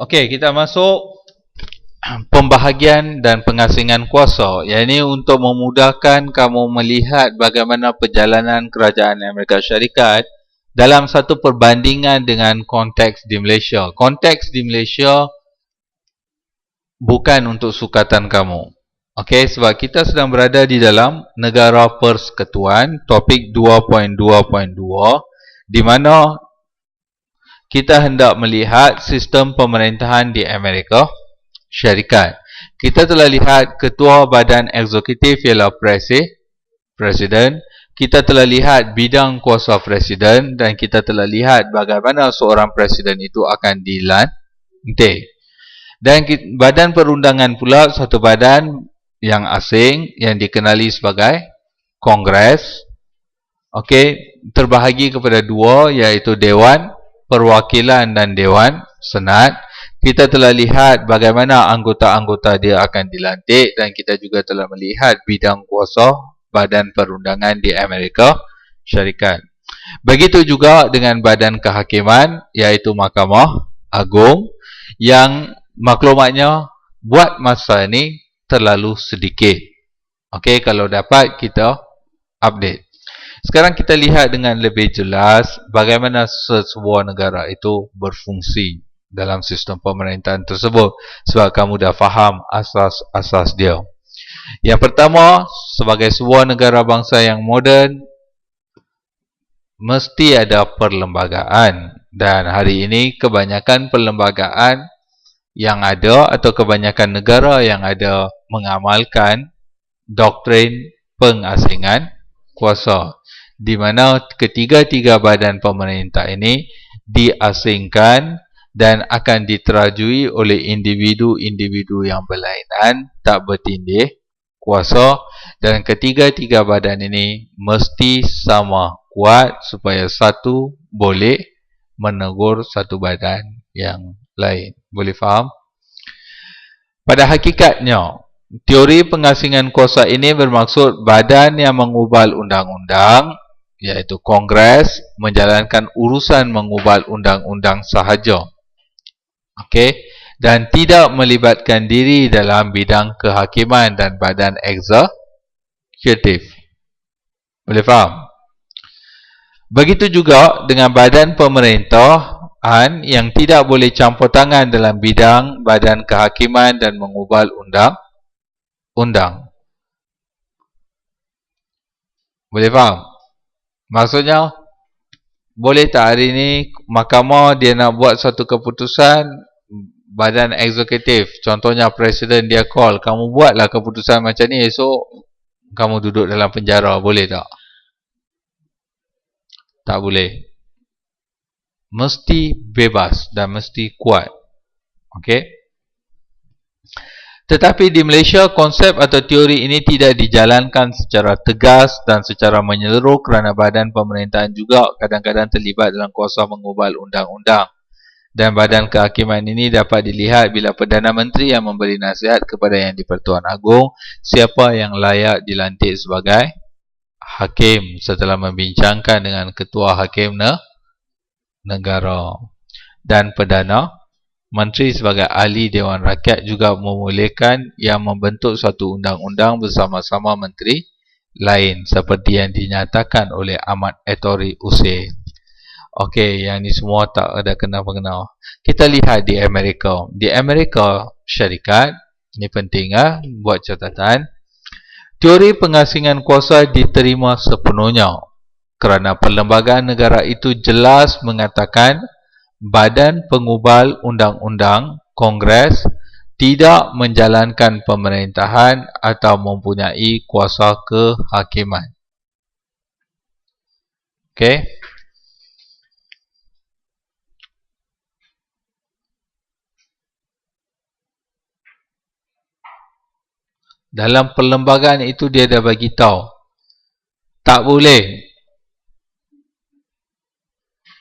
Okey, kita masuk pembahagian dan pengasingan kuasa. Yang ini untuk memudahkan kamu melihat bagaimana perjalanan kerajaan Amerika Syarikat dalam satu perbandingan dengan konteks di Malaysia. Konteks di Malaysia bukan untuk sukatan kamu. Okey, sebab kita sedang berada di dalam negara persekutuan, topik 2.2.2, di mana kita hendak melihat sistem pemerintahan di Amerika Syarikat. Kita telah lihat ketua badan eksekutif ialah presiden. Kita telah lihat bidang kuasa presiden dan kita telah lihat bagaimana seorang presiden itu akan dilantik. Dan badan perundangan pula satu badan yang asing yang dikenali sebagai Kongres. Okey, terbahagi kepada dua, iaitu Dewan Perwakilan dan Dewan Senat. Kita telah lihat bagaimana anggota-anggota dia akan dilantik dan kita juga telah melihat bidang kuasa badan perundangan di Amerika Syarikat. Begitu juga dengan badan kehakiman, iaitu Mahkamah Agung, yang maklumatnya buat masa ini terlalu sedikit. Okey, kalau dapat kita update. Sekarang kita lihat dengan lebih jelas bagaimana sebuah negara itu berfungsi dalam sistem pemerintahan tersebut, sebab kamu dah faham asas-asas dia. Yang pertama, sebagai sebuah negara bangsa yang moden, mesti ada perlembagaan. Dan hari ini kebanyakan perlembagaan yang ada atau kebanyakan negara yang ada mengamalkan doktrin pengasingan kuasa, di mana ketiga-tiga badan pemerintah ini diasingkan dan akan diterajui oleh individu-individu yang berlainan, tak bertindih kuasa, dan ketiga-tiga badan ini mesti sama kuat supaya satu boleh menegur satu badan yang lain. Boleh faham? Pada hakikatnya, teori pengasingan kuasa ini bermaksud badan yang mengubal undang-undang, iaitu Kongres, menjalankan urusan mengubal undang-undang sahaja. Okey, dan tidak melibatkan diri dalam bidang kehakiman dan badan eksekutif. Boleh faham? Begitu juga dengan badan pemerintahan yang tidak boleh campur tangan dalam bidang badan kehakiman dan mengubal undang-undang. Boleh faham? Maksudnya, boleh tak hari ini mahkamah dia nak buat satu keputusan, badan eksekutif, contohnya presiden dia call, kamu buatlah keputusan macam ni, esok kamu duduk dalam penjara, boleh tak? Tak boleh. Mesti bebas dan mesti kuat. Okey? Tetapi di Malaysia, konsep atau teori ini tidak dijalankan secara tegas dan secara menyeluruh kerana badan pemerintahan juga kadang-kadang terlibat dalam kuasa mengubal undang-undang. Dan badan kehakiman ini dapat dilihat bila Perdana Menteri yang memberi nasihat kepada Yang di-Pertuan Agong siapa yang layak dilantik sebagai hakim setelah membincangkan dengan Ketua Hakim Negara. Dan Perdana Menteri sebagai ahli Dewan Rakyat juga membolehkan yang membentuk satu undang-undang bersama-sama menteri lain seperti yang dinyatakan oleh Ahmad Etori Hussein. Okey, yang ni semua tak ada kena-mengena. Kita lihat di Amerika. Di Amerika Syarikat, ini penting buat catatan. Teori pengasingan kuasa diterima sepenuhnya kerana perlembagaan negara itu jelas mengatakan badan pengubal undang-undang Kongres tidak menjalankan pemerintahan atau mempunyai kuasa kehakiman. Okey. Dalam perlembagaan itu dia dah bagi tahu, tak boleh.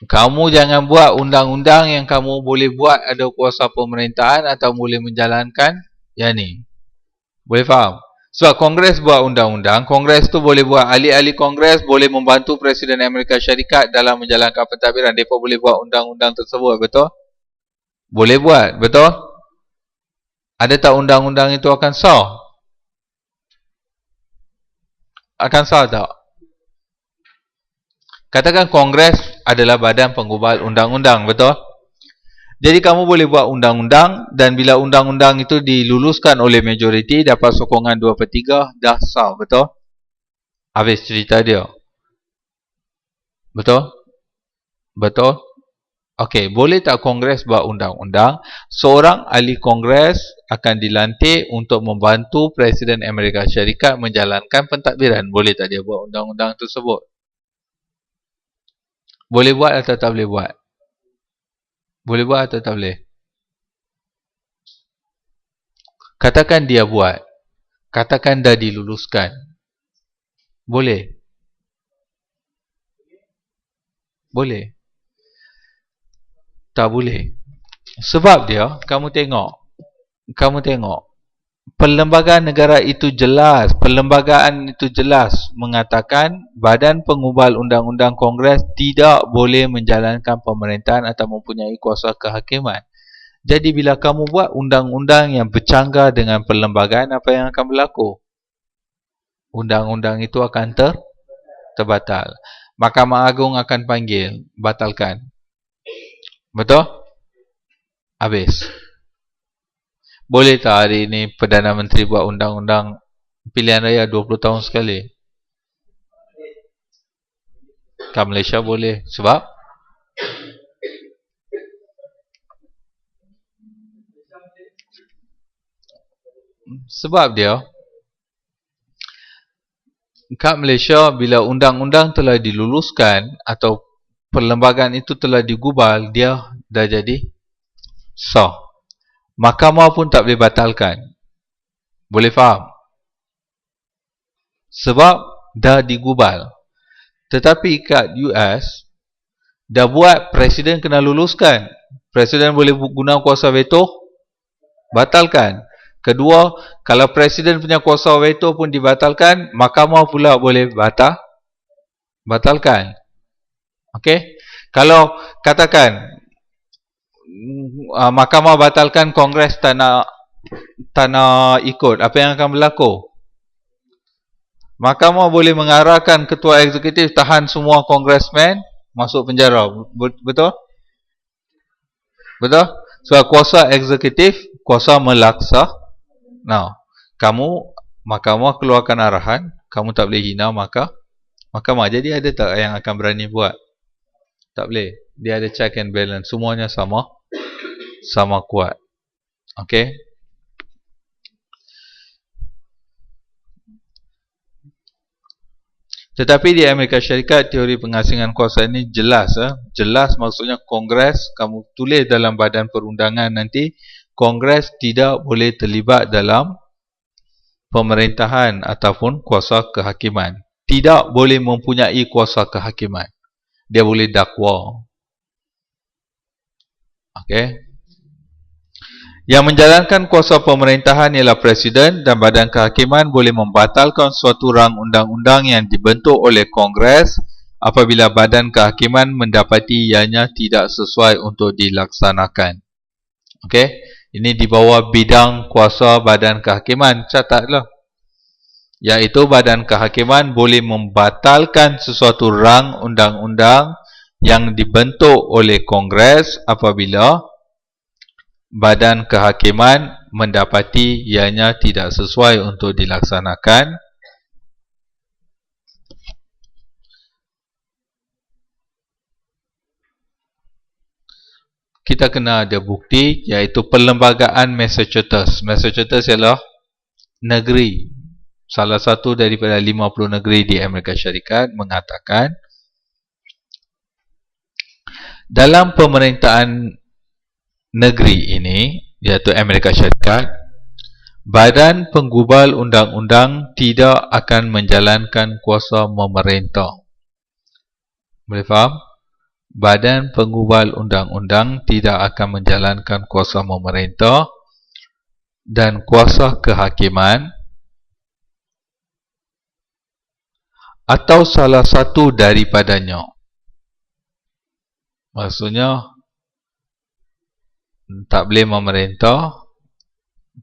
Kamu jangan buat undang-undang yang kamu boleh buat ada kuasa pemerintahan atau boleh menjalankan yang ni. Boleh faham? Sebab Kongres buat undang-undang, Kongres tu boleh buat, ahli-ahli Kongres boleh membantu Presiden Amerika Syarikat dalam menjalankan pentadbiran. Mereka boleh buat undang-undang tersebut, betul? Boleh buat, betul? Ada tak undang-undang itu akan sah? Akan sah tak? Katakan Kongres adalah badan penggubal undang-undang, betul? Jadi kamu boleh buat undang-undang dan bila undang-undang itu diluluskan oleh majoriti dapat sokongan 2/3 dah sah, betul? Habis cerita dia. Betul? Betul? Okey, boleh tak Kongres buat undang-undang? Seorang ahli Kongres akan dilantik untuk membantu Presiden Amerika Syarikat menjalankan pentadbiran. Boleh tak dia buat undang-undang tersebut? Boleh buat atau tak boleh buat? Boleh buat atau tak boleh? Katakan dia buat. Katakan dah diluluskan. Boleh? Boleh? Tak boleh. Sebab dia, kamu tengok. Perlembagaan negara itu jelas. Perlembagaan itu jelas mengatakan Badan Penggubal Undang-Undang Kongres tidak boleh menjalankan pemerintahan atau mempunyai kuasa kehakiman. Jadi bila kamu buat undang-undang yang bercanggah dengan perlembagaan, apa yang akan berlaku? Undang-undang itu akan terbatal. Mahkamah Agung akan panggil, batalkan. Betul? Habis. Boleh tak hari ini Perdana Menteri buat undang-undang pilihan raya 20 tahun sekali? Kat Malaysia boleh. Sebab? Sebab dia kat Malaysia bila undang-undang telah diluluskan atau perlembagaan itu telah digubal, dia dah jadi sah. Mahkamah pun tak boleh batalkan. Boleh faham? Sebab dah digubal. Tetapi kat US dah buat presiden kena luluskan. Presiden boleh guna kuasa veto, batalkan. Kedua, kalau presiden punya kuasa veto pun dibatalkan, mahkamah pula boleh batalkan. Okey? Kalau katakan mahkamah batalkan, Kongres tak nak ikut, apa yang akan berlaku? Mahkamah boleh mengarahkan ketua eksekutif tahan semua kongresmen masuk penjara. Betul? Betul? Sebab kuasa eksekutif, kuasa melaksa. Nah, kamu, mahkamah keluarkan arahan, kamu tak boleh hina mahkamah. Jadi ada tak yang akan berani buat? Tak boleh. Dia ada check and balance. Semuanya sama kuat. Okey? Tetapi di Amerika Syarikat, teori pengasingan kuasa ini jelas. Jelas maksudnya Kongres, kamu tulis dalam badan perundangan nanti, Kongres tidak boleh terlibat dalam pemerintahan ataupun kuasa kehakiman. Tidak boleh mempunyai kuasa kehakiman. Dia boleh dakwa. Okey. Yang menjalankan kuasa pemerintahan ialah Presiden dan Badan Kehakiman boleh membatalkan suatu rang undang-undang yang dibentuk oleh Kongres apabila Badan Kehakiman mendapati ianya tidak sesuai untuk dilaksanakan. Okey. Ini di bawah bidang kuasa Badan Kehakiman. Catatlah. Iaitu Badan Kehakiman boleh membatalkan sesuatu rang undang-undang yang dibentuk oleh Kongres apabila Badan Kehakiman mendapati ianya tidak sesuai untuk dilaksanakan. Kita kena ada bukti, iaitu perlembagaan Massachusetts. Massachusetts ialah negeri, salah satu daripada 50 negeri di Amerika Syarikat, mengatakan dalam pemerintahan negeri ini, iaitu Amerika Syarikat, Badan Penggubal Undang-Undang tidak akan menjalankan kuasa memerintah. Boleh faham? Badan Penggubal Undang-Undang tidak akan menjalankan kuasa memerintah dan kuasa kehakiman atau salah satu daripadanya. Maksudnya tak boleh memerintah,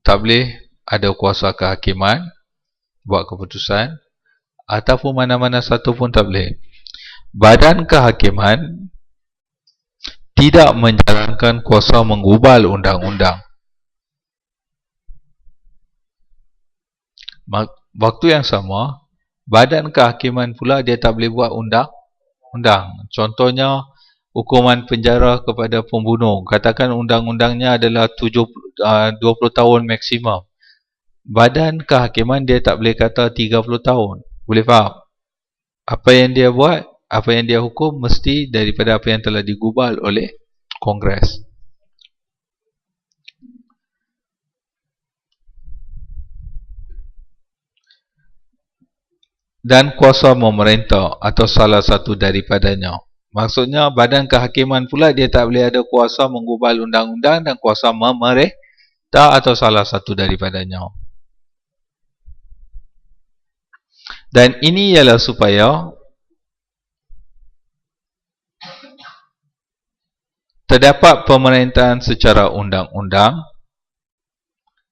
tak boleh ada kuasa kehakiman, buat keputusan, ataupun mana-mana satu pun tak boleh. Badan kehakiman tidak menjalankan kuasa menggubal undang-undang. Waktu yang sama, badan kehakiman pula dia tak boleh buat undang-undang. Contohnya, hukuman penjara kepada pembunuh. Katakan undang-undangnya adalah 20 tahun maksimum. Badan kehakiman dia tak boleh kata 30 tahun. Boleh faham? Apa yang dia buat, apa yang dia hukum mesti daripada apa yang telah digubal oleh Kongres. Dan kuasa memerintah atau salah satu daripadanya. Maksudnya badan kehakiman pula dia tak boleh ada kuasa menggubal undang-undang dan kuasa memerintah atau salah satu daripadanya. Dan ini ialah supaya terdapat pemerintahan secara undang-undang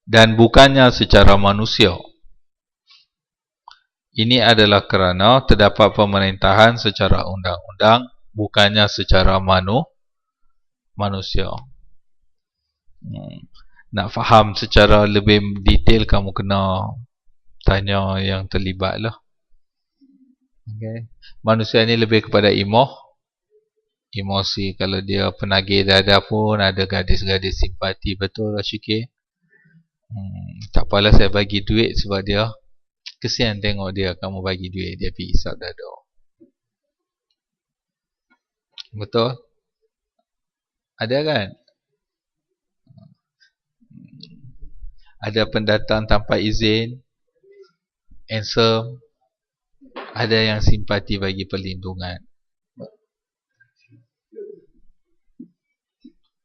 dan bukannya secara manusia. Ini adalah kerana terdapat pemerintahan secara undang-undang bukannya secara manusia. Nak faham secara lebih detail kamu kena tanya yang terlibat lah. Okay. Manusia ni lebih kepada emosi. Kalau dia penagih dada pun ada gadis-gadis simpati. Betul lah Syikir? Tak apalah saya bagi duit sebab dia kesian tengok dia, kamu bagi duit dia pergi isap dada. Betul? Ada kan? Ada pendatang tanpa izin, handsome, ada yang simpati bagi perlindungan.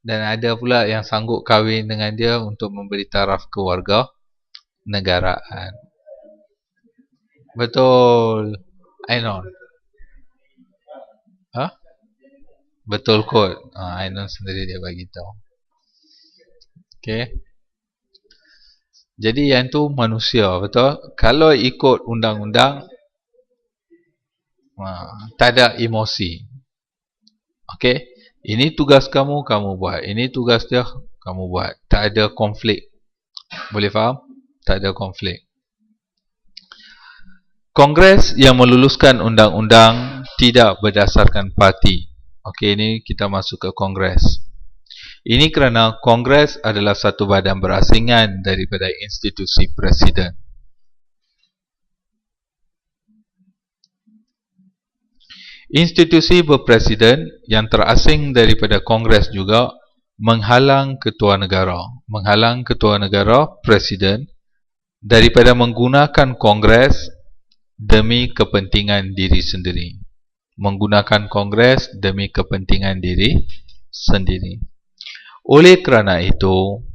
Dan ada pula yang sanggup kahwin dengan dia untuk memberi taraf kewarga negaraan. Betul. Ainon. Betul kot. Ainon sendiri dia bagi tahu. Okey. Jadi yang tu manusia, betul? Kalau ikut undang-undang tak ada emosi. Okey. Ini tugas kamu, kamu buat. Ini tugas dia, kamu buat. Tak ada konflik. Boleh faham? Tak ada konflik. Kongres yang meluluskan undang-undang tidak berdasarkan parti. Okey, ini kita masuk ke Kongres. Ini kerana Kongres adalah satu badan berasingan daripada institusi Presiden. Institusi berpresiden yang terasing daripada Kongres juga menghalang ketua negara, Presiden, daripada menggunakan Kongres demi kepentingan diri sendiri. Menggunakan Kongres demi kepentingan diri sendiri. Oleh kerana itu,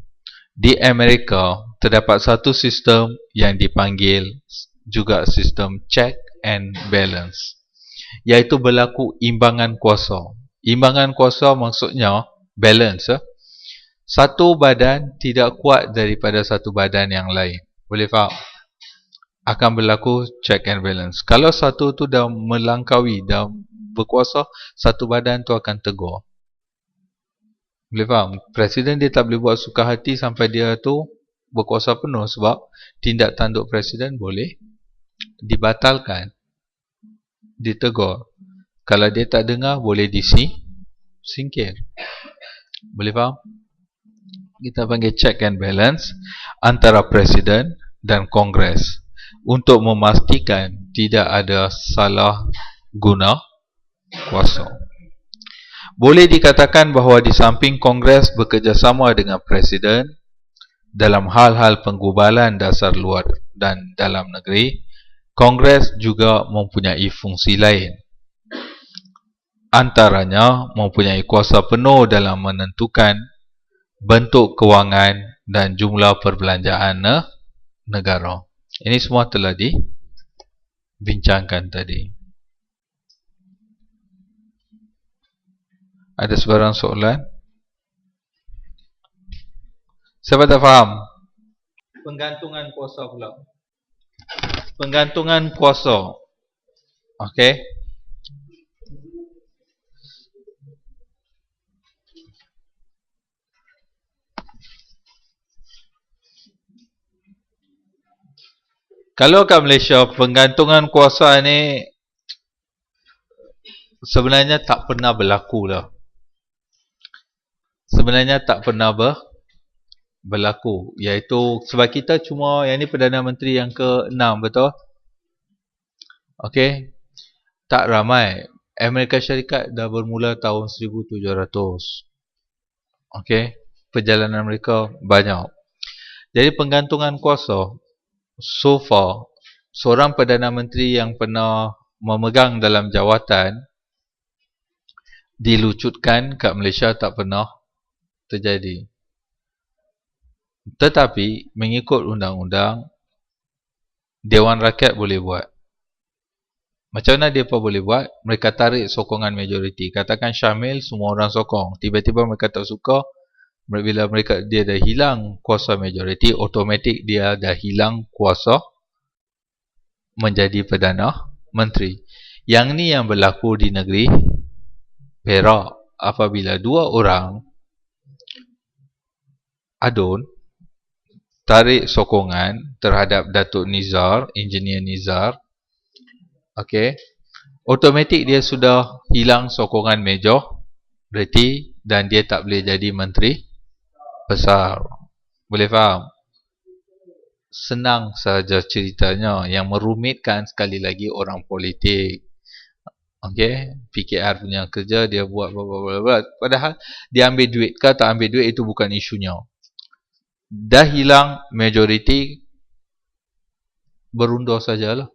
di Amerika terdapat satu sistem yang dipanggil juga sistem check and balance, iaitu berlaku imbangan kuasa. Imbangan kuasa maksudnya balance. Satu badan tidak kuat daripada satu badan yang lain. Boleh faham? Akan berlaku check and balance. Kalau satu tu dah melangkaui, dah berkuasa, satu badan tu akan tegur. Boleh faham? Presiden dia tak boleh buat suka hati sampai dia tu berkuasa penuh, sebab tindak tanduk presiden boleh dibatalkan, ditegur. Kalau dia tak dengar, boleh disingkir. Boleh faham? Kita panggil check and balance antara presiden dan Kongres untuk memastikan tidak ada salah guna kuasa. Boleh dikatakan bahawa di samping Kongres bekerjasama dengan Presiden dalam hal-hal penggubalan dasar luar dan dalam negeri, Kongres juga mempunyai fungsi lain. Antaranya mempunyai kuasa penuh dalam menentukan bentuk kewangan dan jumlah perbelanjaan negara. Ini semua telah dibincangkan tadi. Ada sebarang soalan? Siapa tak faham? Penggantungan kuasa pula. Penggantungan kuasa. Okey. Kalau kat Malaysia, penggantungan kuasa ni sebenarnya tak pernah berlaku lah. Sebenarnya tak pernah berlaku. Iaitu sebab kita cuma, yang ni Perdana Menteri yang ke-6, betul? Okey. Tak ramai. Amerika Syarikat dah bermula tahun 1700. Okey. Perjalanan mereka banyak. Jadi penggantungan kuasa, so far, seorang Perdana Menteri yang pernah memegang dalam jawatan dilucutkan kat Malaysia tak pernah terjadi. Tetapi mengikut undang-undang, Dewan Rakyat boleh buat. Macam mana mereka boleh buat? Mereka tarik sokongan majoriti. Katakan Syamil, semua orang sokong. Tiba-tiba mereka tak suka. Bila dia dah hilang kuasa majoriti, automatik dia dah hilang kuasa menjadi Perdana Menteri. Yang ni yang berlaku di negeri Perak. Apabila dua orang adun tarik sokongan terhadap Datuk Nizar, Engineer Nizar, okey, automatik dia sudah hilang sokongan majoriti dan dia tak boleh jadi menteri besar. Boleh faham? Senang saja ceritanya. Yang merumitkan sekali lagi orang politik. Okey, PKR punya kerja dia buat padahal dia ambil duit ke tak ambil duit itu bukan isunya. Dah hilang majoriti, berundur sajalah.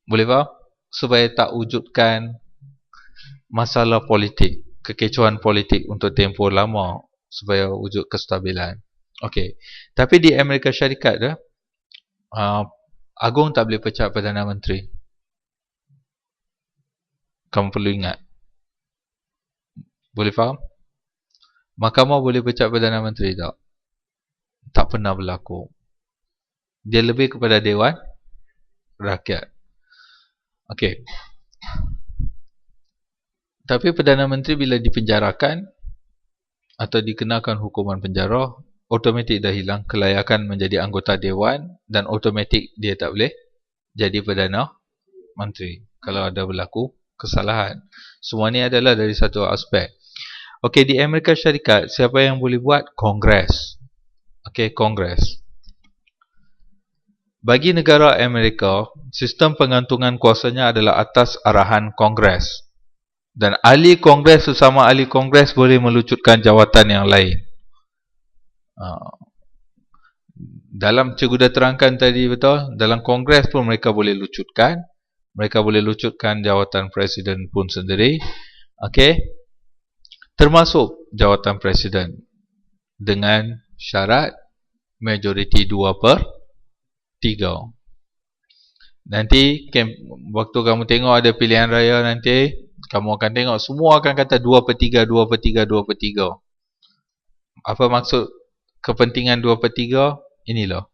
Boleh faham? Supaya tak wujudkan masalah politik, kekecohan politik untuk tempoh lama, supaya wujud kestabilan. Okey. Tapi di Amerika Syarikat dah, Agung tak boleh pecat Perdana Menteri. Kamu perlu ingat. Boleh faham? Mahkamah boleh pecat Perdana Menteri tak? Tak pernah berlaku. Dia lebih kepada Dewan Rakyat. Okey. Tapi Perdana Menteri bila dipenjarakan atau dikenakan hukuman penjara, automatik dah hilang kelayakan menjadi anggota Dewan dan automatik dia tak boleh jadi Perdana Menteri kalau ada berlaku kesalahan. Semua ni adalah dari satu aspek. Okey, di Amerika Syarikat, siapa yang boleh buat? Kongres. Okey, Kongres. Bagi negara Amerika, sistem pengantungan kuasanya adalah atas arahan Kongres. Dan ahli Kongres sesama ahli Kongres boleh melucutkan jawatan yang lain. Dalam cikgu dah terangkan tadi, betul? Dalam Kongres pun mereka boleh lucutkan. Mereka boleh lucutkan jawatan Presiden pun sendiri. Okey. Termasuk jawatan Presiden. Dengan syarat majoriti 2/3. Nanti waktu kamu tengok ada pilihan raya nanti, kamu akan tengok semua akan kata 2/3, 2/3, 2/3. Apa maksud kepentingan 2/3? Inilah.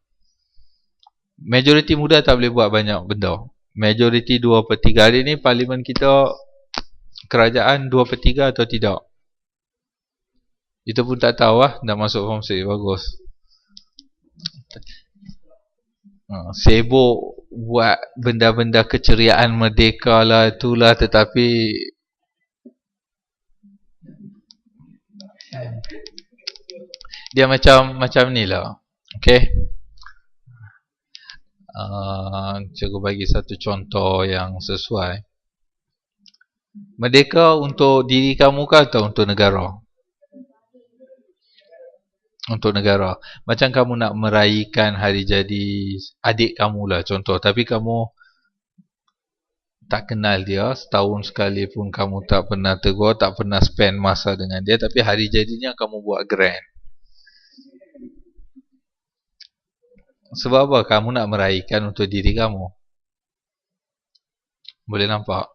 Majoriti muda tak boleh buat banyak benda. Majoriti 2/3. Hari ni parlimen kita, kerajaan 2/3 atau tidak? Itu pun tak tahu lah. Dah masuk form 6. Bagus. Sibuk buat benda-benda keceriaan merdeka lah, itulah, tetapi dia macam ni lah. Okey. Cikgu bagi satu contoh yang sesuai. Merdeka untuk diri kamu ke atau untuk negara? Untuk negara. Macam kamu nak meraihkan hari jadi adik kamu lah contoh, tapi kamu tak kenal dia, setahun sekali pun kamu tak pernah tegur, tak pernah spend masa dengan dia, tapi hari jadinya kamu buat grand. Sebab apa? Kamu nak meraihkan untuk diri kamu. Boleh nampak?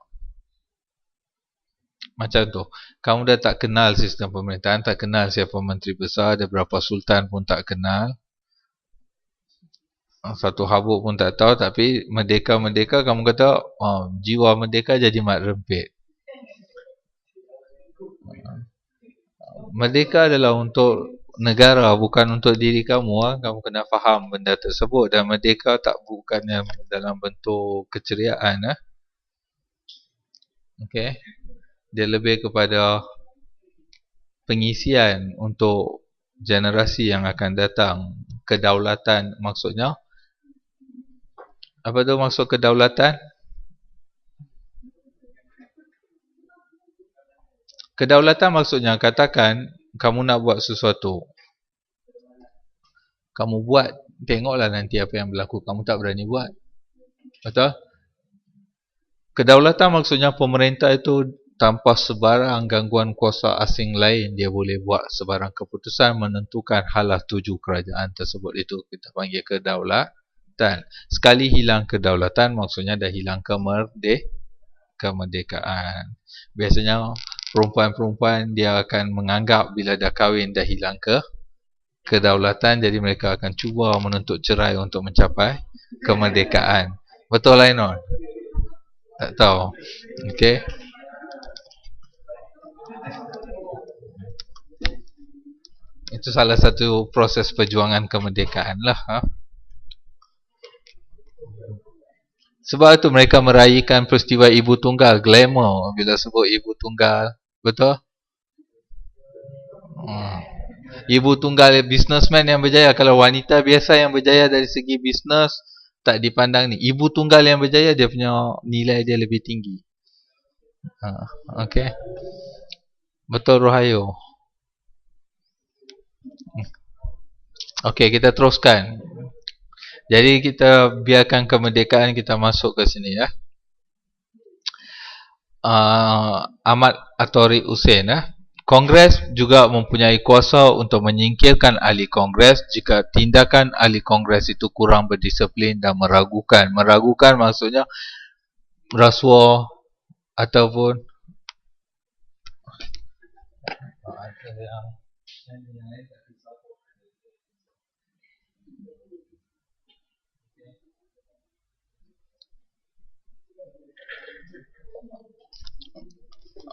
Macam tu. Kamu dah tak kenal sistem pemerintahan, tak kenal siapa menteri besar, ada berapa sultan pun tak kenal. Satu habuk pun tak tahu, tapi merdeka-merdeka kamu kata, jiwa merdeka jadi mat rempit. Merdeka adalah untuk negara, bukan untuk diri kamu. Kamu kena faham benda tersebut. Dan merdeka tak bukannya dalam bentuk keceriaan. Okay. Dia lebih kepada pengisian untuk generasi yang akan datang. Kedaulatan maksudnya. Apa tu maksud kedaulatan? Kedaulatan maksudnya, katakan kamu nak buat sesuatu. Kamu buat, tengoklah nanti apa yang berlaku. Kamu tak berani buat. Betul? Kedaulatan maksudnya pemerintah itu tanpa sebarang gangguan kuasa asing lain, dia boleh buat sebarang keputusan menentukan halah tuju kerajaan tersebut. Itu kita panggil kedaulatan. Sekali hilang kedaulatan, maksudnya dah hilang kemerdekaan. Biasanya perempuan-perempuan dia akan menganggap bila dah kahwin dah hilang kedaulatan, jadi mereka akan cuba menuntut cerai untuk mencapai kemerdekaan. Betul lah, Inon? Tak tahu. Okey. Itu salah satu proses perjuangan kemerdekaan lah. Sebab itu mereka meraihkan peristiwa ibu tunggal, glamour bila sebut ibu tunggal. Betul? Ibu tunggal businessman yang berjaya. Kalau wanita biasa yang berjaya dari segi bisnes tak dipandang ni. Ibu tunggal yang berjaya, dia punya nilai dia lebih tinggi. Okey. Betul, Rohayu? Okey, kita teruskan. Jadi kita biarkan kemerdekaan, kita masuk ke sini ya. Ahmad Atori Hussein Kongres juga mempunyai kuasa untuk menyingkirkan ahli Kongres jika tindakan ahli Kongres itu kurang berdisiplin dan meragukan. Meragukan maksudnya rasuah ataupun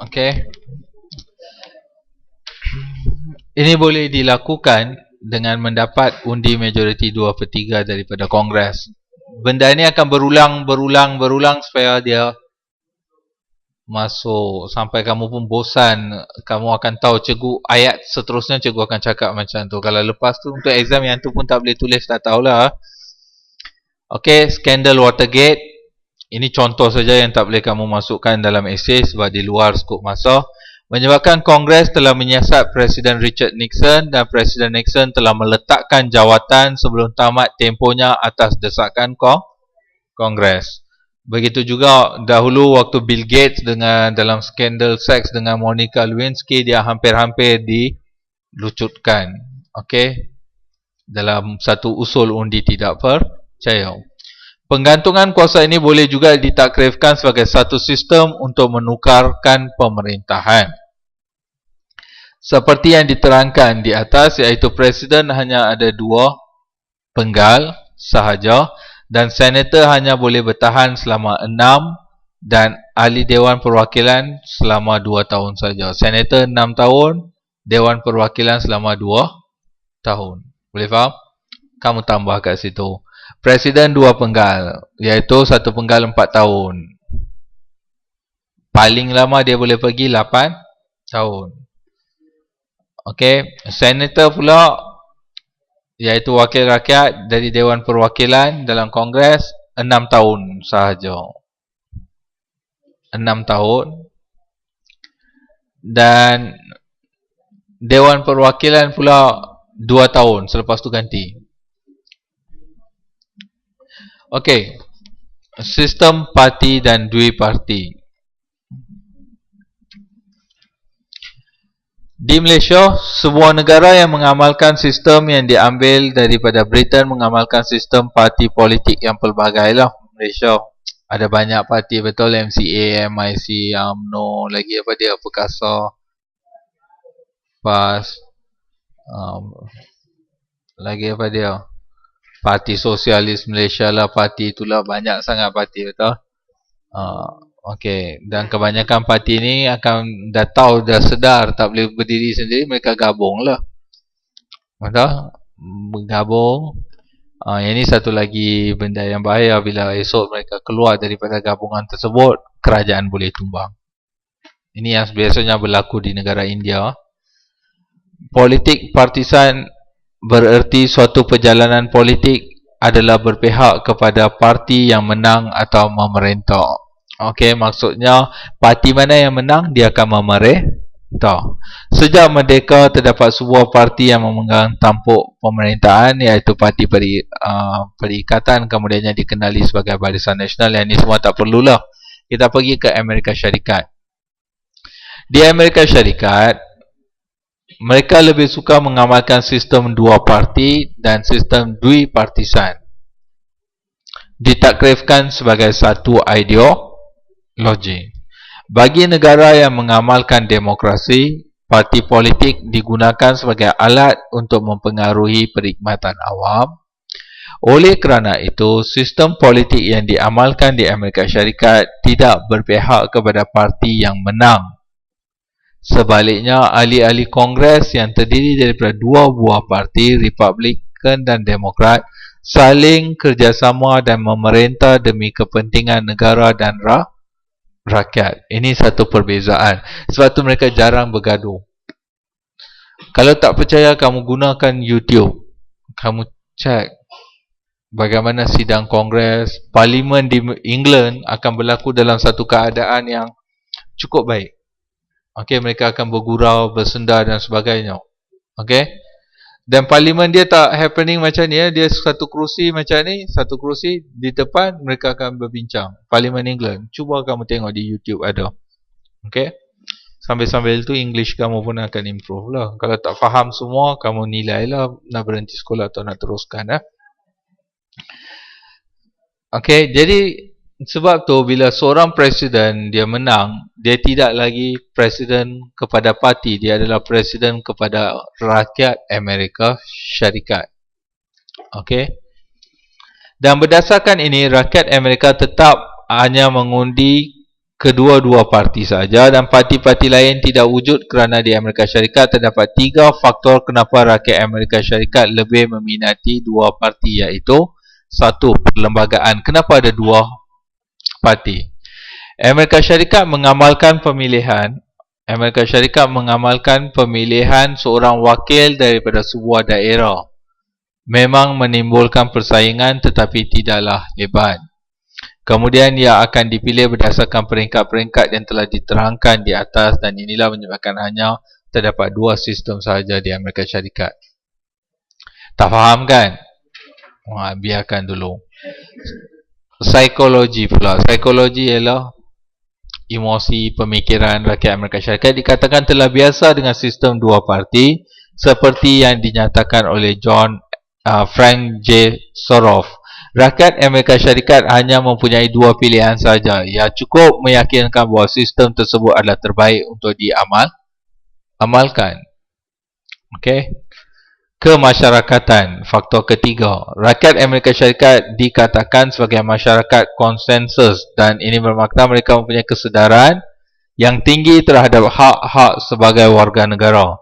okey. Ini boleh dilakukan dengan mendapat undi majoriti 2/3 daripada Kongres. Benda ini akan berulang supaya dia masuk sampai kamu pun bosan. Kamu akan tahu cikgu ayat seterusnya cikgu akan cakap macam tu. Kalau lepas tu untuk exam yang tu pun tak boleh tulis, tak tahulah. Okey, skandal Watergate. Ini contoh saja yang tak boleh kamu masukkan dalam esei sebab di luar skop masa. Menyebabkan Kongres telah menyiasat Presiden Richard Nixon dan Presiden Nixon telah meletakkan jawatan sebelum tamat tempohnya atas desakan Kongres. Begitu juga dahulu waktu Bill Gates dengan dalam skandal seks dengan Monica Lewinsky, dia hampir-hampir dilucutkan. Okey. Dalam satu usul undi tidak percaya. Penggantungan kuasa ini boleh juga ditakrifkan sebagai satu sistem untuk menukarkan pemerintahan. Seperti yang diterangkan di atas, iaitu Presiden hanya ada 2 penggal sahaja dan Senator hanya boleh bertahan selama 6 dan Ahli Dewan Perwakilan selama 2 tahun saja. Senator 6 tahun, Dewan Perwakilan selama 2 tahun. Boleh faham? Kamu tambah kat situ. Presiden 2 penggal, iaitu 1 penggal 4 tahun. Paling lama dia boleh pergi 8 tahun. Okey, Senator pula, iaitu wakil rakyat dari Dewan Perwakilan dalam Kongres, 6 tahun sahaja. 6 tahun. Dan Dewan Perwakilan pula 2 tahun, selepas tu ganti. Okey, sistem parti dan dui parti. Di Malaysia, sebuah negara yang mengamalkan sistem yang diambil daripada Britain mengamalkan sistem parti politik yang pelbagai lah. Malaysia Ada banyak parti betul, MCA, MIC, UMNO, lagi apa dia, Perkasa, PAS, um, lagi apa dia, Parti Sosialis Malaysia lah, parti itulah, banyak sangat parti betul. Okey, dan kebanyakan parti ni akan dah tahu, dah sedar tak boleh berdiri sendiri, mereka gabung lah. Betul? Bergabung. Yang ni satu lagi benda yang bahaya, bila esok mereka keluar daripada gabungan tersebut, kerajaan boleh tumbang. Ini yang biasanya berlaku di negara India. Politik partisan bererti suatu perjalanan politik adalah berpihak kepada parti yang menang atau memerintah. Okey, maksudnya parti mana yang menang, dia akan memerintah. Sejak merdeka, terdapat sebuah parti yang memegang tampuk pemerintahan, iaitu Parti Perikatan, kemudiannya dikenali sebagai Barisan Nasional. Yang ini semua tak perlulah. Kita pergi ke Amerika Syarikat. Di Amerika Syarikat, mereka lebih suka mengamalkan sistem dua parti dan sistem dwi-partisan. Ditakrifkan sebagai satu ideologi. Bagi negara yang mengamalkan demokrasi, parti politik digunakan sebagai alat untuk mempengaruhi perkhidmatan awam. Oleh kerana itu, sistem politik yang diamalkan di Amerika Syarikat tidak berpihak kepada parti yang menang. Sebaliknya, ahli-ahli Kongres yang terdiri daripada dua buah parti, Republikan dan Demokrat, saling kerjasama dan memerintah demi kepentingan negara dan rakyat. Ini satu perbezaan. Sebab tu mereka jarang bergaduh. Kalau tak percaya, kamu gunakan YouTube. Kamu cek bagaimana sidang Kongres, Parlimen di England akan berlaku dalam satu keadaan yang cukup baik. Okey, mereka akan bergurau, bersenda dan sebagainya. Okey. Dan parlimen dia tak happening macam ni, dia satu kerusi macam ni, satu kerusi di depan, mereka akan berbincang. Parlimen England, cuba kamu tengok di YouTube ada. Okey. Sambil-sambil tu English kamu pun akan improve lah. Kalau tak faham semua, kamu nilai lah nak berhenti sekolah atau nak teruskan lah. Okey, jadi sebab tu bila seorang presiden dia menang, dia tidak lagi presiden kepada parti, dia adalah presiden kepada rakyat Amerika Syarikat. Okey. Dan berdasarkan ini, rakyat Amerika tetap hanya mengundi kedua-dua parti saja, dan parti-parti lain tidak wujud kerana di Amerika Syarikat terdapat 3 faktor kenapa rakyat Amerika Syarikat lebih meminati dua parti, iaitu 1. Perlembagaan. Kenapa ada dua parti? Amerika Syarikat mengamalkan pemilihan. Amerika Syarikat mengamalkan pemilihan seorang wakil daripada sebuah daerah. Memang menimbulkan persaingan tetapi tidaklah hebat. Kemudian ia akan dipilih berdasarkan peringkat-peringkat yang telah diterangkan di atas, dan inilah menyebabkan hanya terdapat 2 sistem sahaja di Amerika Syarikat. Tak faham kan? Biarkan dulu. Psikologi pula. Psikologi ialah emosi, pemikiran rakyat Amerika Syarikat dikatakan telah biasa dengan sistem dua parti, seperti yang dinyatakan oleh Frank J. Soroff. Rakyat Amerika Syarikat hanya mempunyai 2 pilihan saja. Ia cukup meyakinkan bahawa sistem tersebut adalah terbaik untuk diamalkan. Okey. Kemasyarakatan, faktor ketiga. Rakyat Amerika Syarikat dikatakan sebagai masyarakat konsensus, dan ini bermakna mereka mempunyai kesedaran yang tinggi terhadap hak-hak sebagai warga negara.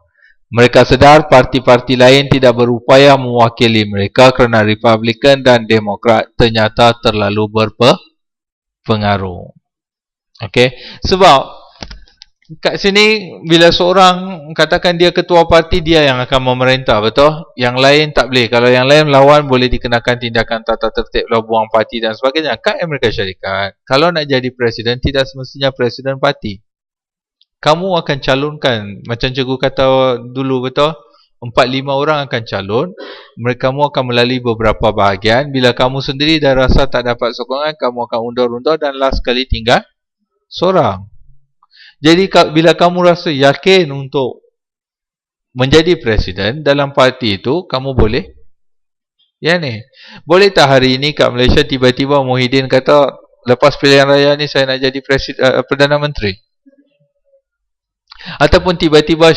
Mereka sedar parti-parti lain tidak berupaya mewakili mereka kerana Republikan dan Demokrat ternyata terlalu berpengaruh. Okey, sebab kat sini bila seorang katakan dia ketua parti, dia yang akan memerintah, betul? Yang lain tak boleh. Kalau yang lain melawan, boleh dikenakan tindakan tata tertib, buang parti dan sebagainya. Kat Amerika Syarikat, kalau nak jadi presiden, tidak semestinya presiden parti. Kamu akan calonkan, macam cikgu kata dulu, betul? 4-5 orang akan calon. Kamu akan melalui beberapa bahagian. Bila kamu sendiri dah rasa tak dapat sokongan, kamu akan undur-undur dan last kali tinggal seorang. Jadi bila kamu rasa yakin untuk menjadi presiden dalam parti itu, kamu boleh. Ya ni. Boleh tak hari ini kat Malaysia tiba-tiba Muhyiddin kata, lepas pilihan raya ni saya nak jadi Perdana Menteri? Ataupun tiba-tiba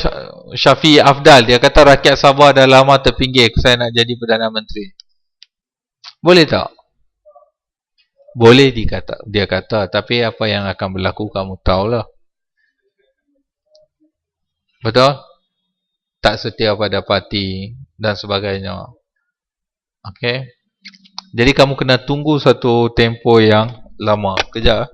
Syafiee Afdal, dia kata rakyat Sabah dah lama terpinggir, saya nak jadi Perdana Menteri. Boleh tak? Boleh dia kata, tapi apa yang akan berlaku kamu tahulah. Betul? Tak setia pada parti dan sebagainya. Okey. Jadi kamu kena tunggu satu tempoh yang lama. Kejap.